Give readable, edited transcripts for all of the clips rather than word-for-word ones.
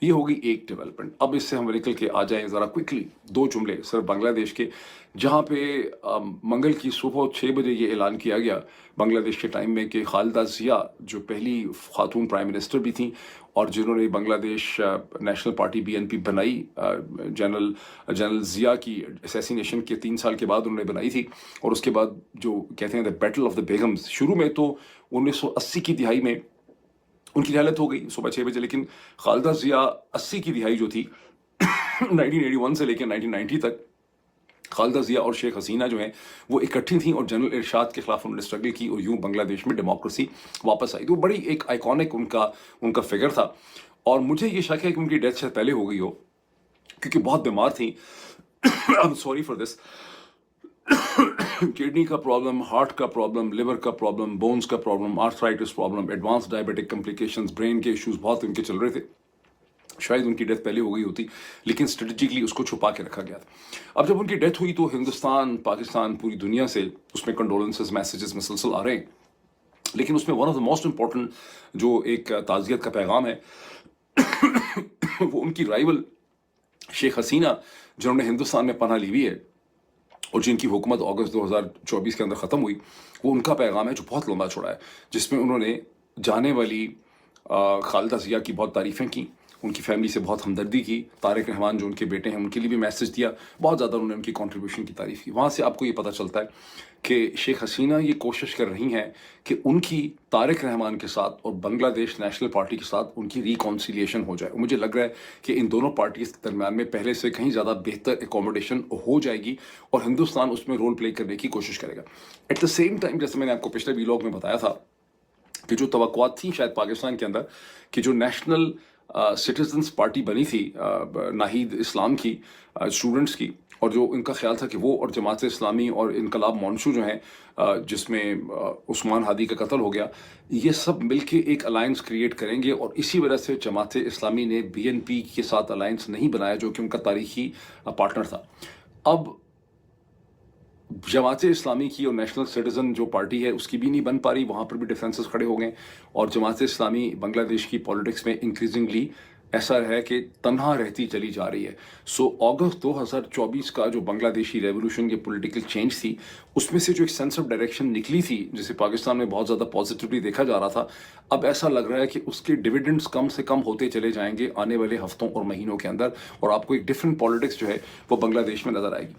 یہ ہوگی ایک ڈیولپمنٹ. اب اس سے ہم نکل کے آ جائیں ذرا کوئکلی 2 جملے صرف بنگلہ دیش کے، جہاں پہ منگل کی صبح 6 بجے یہ اعلان کیا گیا بنگلہ دیش کے ٹائم میں کہ خالدہ ضیاء جو پہلی خاتون پرائم منسٹر بھی تھیں اور جنہوں نے بنگلہ دیش نیشنل پارٹی BNP بنائی، جنرل ضیاء کی اسیسینیشن کے 3 سال کے بعد انہوں نے بنائی تھی، اور اس کے بعد جو کہتے ہیں دا بیٹل آف دا بیگمز، شروع میں تو 1980 کی دہائی میں ان کی حالت ہو گئی صبح 6 بجے، لیکن خالدہ ضیاء 80 کی دہائی جو تھی 1981 سے لے کے 1990 تک، خالدہ ضیاء اور شیخ حسینہ جو ہیں وہ اکٹھی تھیں اور جنرل ارشاد کے خلاف انہوں نے اسٹرگل کی، اور یوں بنگلہ دیش میں ڈیموکریسی واپس آئی. تو بڑی ایک آئیکونک ان کا فگر تھا، اور مجھے یہ شک ہے کہ ان کی ڈیتھ شاید پہلے ہو گئی ہو کیونکہ بہت بیمار تھیں. I'm sorry for this. Kidney کا پرابلم، ہارٹ کا پرابلم، لیور کا پرابلم، بونز کا problem, arthritis problem, advance diabetic complications, brain کے ایشوز بہت ان کے چل رہے تھے. شاید ان کی ڈیتھ پہلے ہو گئی ہوتی لیکن اسٹریٹجکلی اس کو چھپا کے رکھا گیا تھا. اب جب ان کی ڈیتھ ہوئی تو ہندوستان، پاکستان، پوری دنیا سے اس میں کنڈولنسز میسیجز مسلسل آ رہے ہیں، لیکن اس میں one of the most important جو ایک تعزیت کا پیغام ہے وہ ان کی رائیول شیخ حسینہ جنہوں نے ہندوستان میں پناہ لی ہوئی ہے اور جن کی حکومت اگست 2024 کے اندر ختم ہوئی، وہ ان کا پیغام ہے جو بہت لمبا چوڑا ہے، جس میں انہوں نے جانے والی خالدہ ضیاء کی بہت تعریفیں کی، ان کی فیملی سے بہت ہمدردی کی، طارق رحمان جو ان کے بیٹے ہیں ان کے لیے بھی میسج دیا، بہت زیادہ انہوں نے ان کی کنٹریبیوشن کی تعریف کی. وہاں سے آپ کو یہ پتہ چلتا ہے کہ شیخ حسینہ یہ کوشش کر رہی ہیں کہ ان کی طارق رحمان کے ساتھ اور بنگلہ دیش نیشنل پارٹی کے ساتھ ان کی ریکانسیلیشن ہو جائے. مجھے لگ رہا ہے کہ ان دونوں پارٹیز کے درمیان میں پہلے سے کہیں زیادہ بہتر ایکوموڈیشن ہو جائے گی اور ہندوستان اس میں رول پلے کرنے کی کوشش کرے گا. ایٹ دا سیم ٹائم جیسے میں نے آپ کو پچھلے ویلاگ میں بتایا تھا کہ جو توقعات تھیں شاید پاکستان کے اندر کہ جو نیشنل سٹیزنز پارٹی بنی تھی ناہید اسلام کی اسٹوڈنٹس کی، اور جو ان کا خیال تھا کہ وہ اور جماعت اسلامی اور انقلاب مونشو جو ہیں جس میں عثمان ہادی کا قتل ہو گیا، یہ سب مل کے ایک الائنس کریٹ کریں گے، اور اسی وجہ سے جماعت اسلامی نے BNP کے ساتھ الائنس نہیں بنایا جو کہ ان کا تاریخی پارٹنر تھا. اب جماعت اسلامی کی اور نیشنل سٹیزن جو پارٹی ہے اس کی بھی نہیں بن پا رہی، وہاں پر بھی ڈیفرنسز کھڑے ہو گئے، اور جماعت اسلامی بنگلہ دیش کی پولیٹکس میں انکریزنگلی ایسا ہے کہ تنہا رہتی چلی جا رہی ہے. سو اگست 2024 کا جو بنگلہ دیشی ریولوشن کی پولیٹیکل چینج تھی، اس میں سے جو ایک سینس آف ڈائریکشن نکلی تھی جسے پاکستان میں بہت زیادہ پازیٹیولی دیکھا جا رہا تھا، اب ایسا لگ رہا ہے کہ اس کے ڈویڈنڈز کم سے کم ہوتے چلے جائیں گے آنے والے ہفتوں اور مہینوں کے اندر، اور آپ کو ایک ڈفرینٹ پالیٹکس جو ہے وہ بنگلہ دیش میں نظر آئے گی.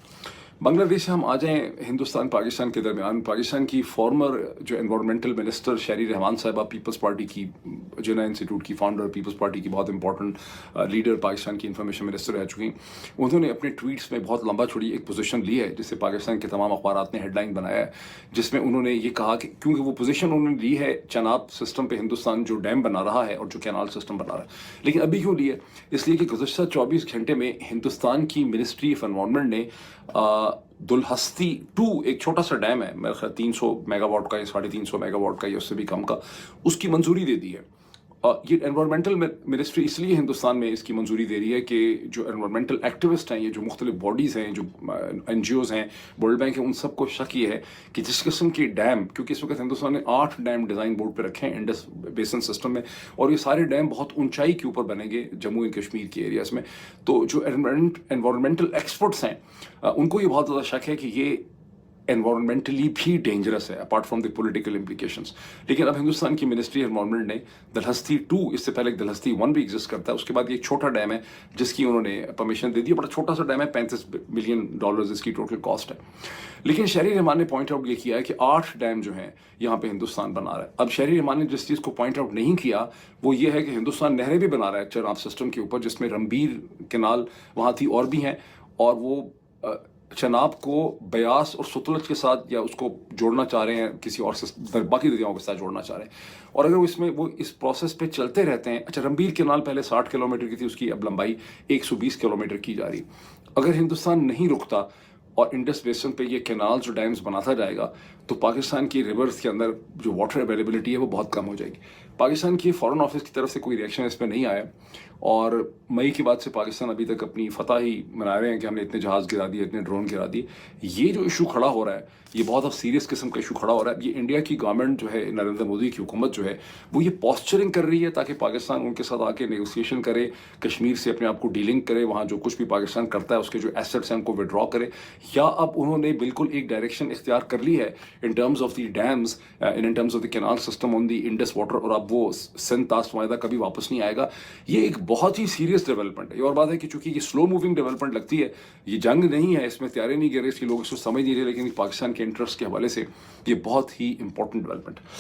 بنگلہ دیش سے ہم آ جائیں ہندوستان پاکستان کے درمیان. پاکستان کی فارمر جو انوائرمنٹل منسٹر شہری رحمان صاحبہ، پیپلز پارٹی کی جنا انسٹیٹیوٹ کی فاؤنڈر، پیپلز پارٹی کی بہت امپورٹنٹ لیڈر، پاکستان کی انفارمیشن منسٹر رہ چکی ہیں، انہوں نے اپنے ٹویٹس میں بہت لمبا چھڑی ایک پوزیشن لی ہے جسے پاکستان کے تمام اخبارات نے ہیڈ لائن بنایا ہے، جس میں انہوں نے یہ کہا کہ کیونکہ وہ پوزیشن انہوں نے لی ہے چناب سسٹم پہ ہندوستان جو ڈیم بنا رہا ہے اور جو کینال سسٹم بنا رہا ہے، لیکن ابھی کیوں لی ہے؟ اس لیے کہ گزشتہ 24 گھنٹے میں ہندوستان کی منسٹری آف انوائرمنٹ نے دلہستی 2 ایک چھوٹا سا ڈیم ہے، میرے خیال 300 میگا واٹ کا یا 350 میگا واٹ کا یا اس سے بھی کم کا، اس کی منظوری دے دی ہے. یہ انوائرمنٹل منسٹری اس لیے ہندوستان میں اس کی منظوری دے رہی ہے کہ جو انوائرمنٹل ایکٹیوسٹ ہیں، یہ جو مختلف باڈیز ہیں، جو NGOs ہیں، ورلڈ بینک ہیں، ان سب کو شک یہ ہے کہ جس قسم کے ڈیم، کیونکہ اس وقت ہندوستان نے 8 ڈیم ڈیزائن بورڈ پہ رکھے ہیں انڈس بیسن سسٹم میں، اور یہ سارے ڈیم بہت اونچائی کے اوپر بنیں گے جموں اینڈ کشمیر کے ایریاز میں. تو جو انوائرمنٹل ایکسپرٹس ہیں ان کو یہ بہت زیادہ شک ہے کہ یہ انوائرمنٹلی بھی ڈینجرس ہے apart from the political implications. لیکن اب ہندوستان کی منسٹری انوائرمنٹ نے دلہستی 2، اس سے پہلے دلہستی 1 بھی ایگزسٹ کرتا ہے، اس کے بعد یہ ایک چھوٹا ڈیم ہے جس کی انہوں نے پرمیشن دے دی، بڑا چھوٹا سا ڈیم ہے، $35 ملین اس کی ٹوٹل کاسٹ ہے. لیکن شہری رحمان نے پوائنٹ آؤٹ یہ کیا ہے کہ 8 ڈیم جو ہیں یہاں پہ ہندوستان بنا رہا ہے. اب شہری رحمان نے جس چیز کو پوائنٹ آؤٹ نہیں کیا وہ یہ ہے کہ ہندوستان نہریں بھی بنا رہا ہے چناب سسٹم کے اوپر، جس میں رمبیر کینال وہاں تھی اور بھی ہیں، اور وہ چناب کو بیاس اور ستلج کے ساتھ یا اس کو جوڑنا چاہ رہے ہیں کسی اور باقی دریاؤں کے ساتھ جوڑنا چاہ رہے ہیں. اور اگر وہ اس پروسیس پہ چلتے رہتے ہیں، اچھا رمبیر کینال پہلے 60 کلومیٹر کی تھی، اس کی اب لمبائی 120 کلومیٹر کی جا رہی. اگر ہندوستان نہیں رکتا اور انڈس بیسن پہ یہ کینالز اور ڈیمز بناتا جائے گا تو پاکستان کی ریورس کے اندر جو واٹر اویلیبلٹی ہے وہ بہت کم ہو جائے گی. پاکستان کی فارن آفس کی طرف سے کوئی ریئیکشن اس پہ نہیں آیا, اور مئی کے بعد سے پاکستان ابھی تک اپنی فتح ہی منا رہے ہیں کہ ہم نے اتنے جہاز گرا دیے, اتنے ڈرون گرا دیے. یہ جو ایشو کھڑا ہو رہا ہے یہ بہت اب سیریس قسم کا ایشو کھڑا ہو رہا ہے. یہ انڈیا کی گورنمنٹ جو ہے, نریندر مودی کی حکومت جو ہے, وہ یہ پوسچرنگ کر رہی ہے تاکہ پاکستان ان کے ساتھ آ کے نیگوسیشن کرے, کشمیر سے اپنے آپ کو ڈیلنگ کرے, وہاں جو کچھ بھی پاکستان کرتا ہے اس کے جو ایسٹس ہیں ان کو ودرا کرے. یا اب انہوں نے بالکل ایک ڈائریکشن اختیار کر لی ہے in terms of the dams, in terms of the canal system on the Indus water, اور اب وہ سندھ تاس معاہدہ کبھی واپس نہیں آئے گا. یہ ایک بہت ہی سیریس ڈیولپمنٹ ہے. یہ اور بات ہے کہ چونکہ یہ سلو موونگ ڈیولپمنٹ لگتی ہے, یہ جنگ نہیں ہے, اس میں تیارے نہیں گر رہے, اس لیے لوگ اس کو سمجھ نہیں رہے, لیکن پاکستان کے انٹرسٹ کے حوالے سے یہ بہت ہی امپورٹنٹ ڈیولپمنٹ ہے.